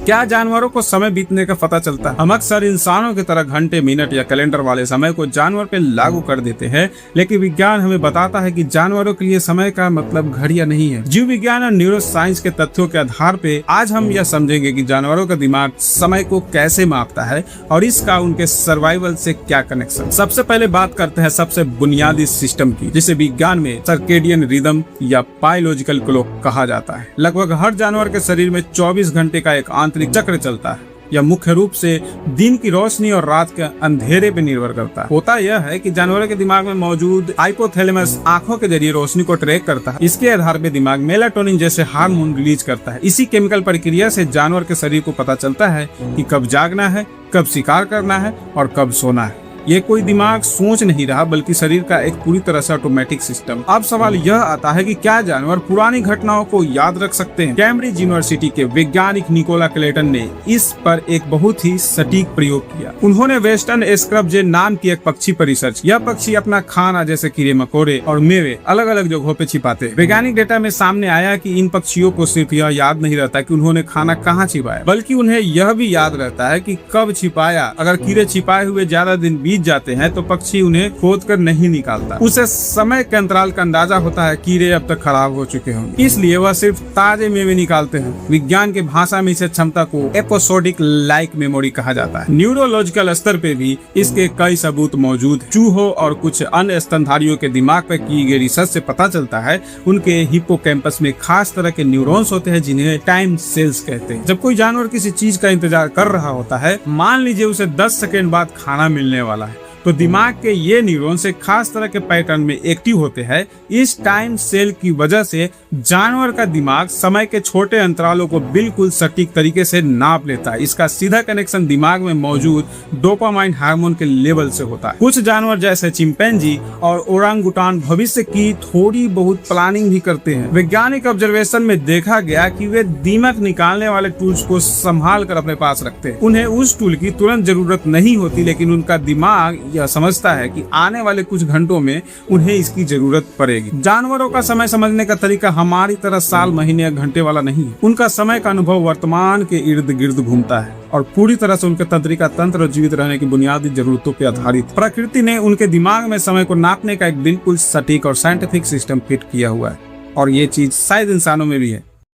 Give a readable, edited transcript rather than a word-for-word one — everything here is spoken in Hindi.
क्या जानवरों को समय बीतने का पता चलता है? हम अक्सर इंसानों की तरह घंटे, मिनट या कैलेंडर वाले समय को जानवर पे लागू कर देते हैं, लेकिन विज्ञान हमें बताता है कि जानवरों के लिए समय का मतलब घड़ियां नहीं है। जीव विज्ञान और न्यूरो साइंस के तथ्यों के आधार पे आज हम यह समझेंगे कि जानवरों का दिमाग समय को कैसे मापता है और इसका उनके सर्वाइवल से क्या कनेक्शन। सबसे पहले बात करते हैं सबसे बुनियादी सिस्टम की, जिसे विज्ञान में सर्केडियन रिदम या बायोलॉजिकल क्लॉक कहा जाता है। लगभग हर जानवर के शरीर में 24 घंटे का एक आंतरिक चक्र चलता है। यह मुख्य रूप से दिन की रोशनी और रात के अंधेरे पर निर्भर करता है। होता यह है कि जानवरों के दिमाग में मौजूद हाइपोथैलेमस आंखों के जरिए रोशनी को ट्रैक करता है। इसके आधार पर दिमाग मेलाटोनिन जैसे हार्मोन रिलीज करता है। इसी केमिकल प्रक्रिया से जानवर के शरीर को पता चलता है कि कब जागना है, कब शिकार करना है और कब सोना है। ये कोई दिमाग सोच नहीं रहा, बल्कि शरीर का एक पूरी तरह से ऑटोमेटिक सिस्टम। अब सवाल यह आता है कि क्या जानवर पुरानी घटनाओं को याद रख सकते हैं? कैम्ब्रिज यूनिवर्सिटी के वैज्ञानिक निकोला क्लेटन ने इस पर एक बहुत ही सटीक प्रयोग किया। उन्होंने वेस्टर्न स्क्रबजे नाम की एक पक्षी पर रिसर्च। यह पक्षी अपना खाना जैसे कीड़े मकोड़े और मेवे अलग अलग जगहों पे छिपाते हैं। वैज्ञानिक डेटा में सामने आया कि इन पक्षियों को सिर्फ यह याद नहीं रहता कि उन्होंने खाना कहाँ छिपाया, बल्कि उन्हें यह भी याद रहता है कि कब छिपाया। अगर कीड़े छिपाए हुए ज्यादा दिन बीत जाते हैं तो पक्षी उन्हें खोद कर नहीं निकालता। उसे समय के अंतराल का अंदाजा होता है, कीड़े अब तक खराब हो चुके होंगे, इसलिए वह सिर्फ ताजे मेवे निकालते हैं। विज्ञान की भाषा में इस क्षमता को एपिसोडिक लाइक मेमोरी कहा जाता है। न्यूरोलॉजिकल स्तर पे भी इसके कई सबूत मौजूद हैं। चूहों और कुछ अन्य स्तनधारियों के दिमाग पर की गई रिसर्च से पता चलता है उनके हिप्पोकैम्पस में खास तरह के न्यूरॉन्स होते हैं जिन्हें टाइम सेल्स कहते हैं। जब कोई जानवर किसी चीज का इंतजार कर रहा होता है, मान लीजिए उसे 10 सेकेंड बाद खाना मिलने वाला है, तो दिमाग के ये न्यूरॉन्स एक खास तरह के पैटर्न में एक्टिव होते हैं। इस टाइम सेल की वजह से जानवर का दिमाग समय के छोटे अंतरालों को बिल्कुल सटीक तरीके से नाप लेता है। इसका सीधा कनेक्शन दिमाग में मौजूद डोपामाइन हार्मोन के लेवल से होता है। कुछ जानवर जैसे चिंपैंजी और ओरांगुटान भविष्य की थोड़ी बहुत प्लानिंग भी करते हैं। वैज्ञानिक ऑब्जर्वेशन में देखा गया कि वे दिमाग निकालने वाले टूल्स को संभाल कर अपने पास रखते हैं। उन्हें उस टूल की तुरंत जरूरत नहीं होती, लेकिन उनका दिमाग यह समझता है कि आने वाले कुछ घंटों में उन्हें इसकी जरूरत पड़ेगी। जानवरों का समय समझने का तरीका हमारी तरह साल, महीने या घंटे वाला नहीं है। उनका समय का अनुभव वर्तमान के इर्द गिर्द घूमता है और पूरी तरह से उनके तंत्रिका तंत्र और जीवित रहने की बुनियादी जरूरतों पर आधारित। प्रकृति ने उनके दिमाग में समय को नापने का एक बिल्कुल सटीक और साइंटिफिक सिस्टम फिट किया हुआ है, और ये चीज शायद इंसानों में भी है।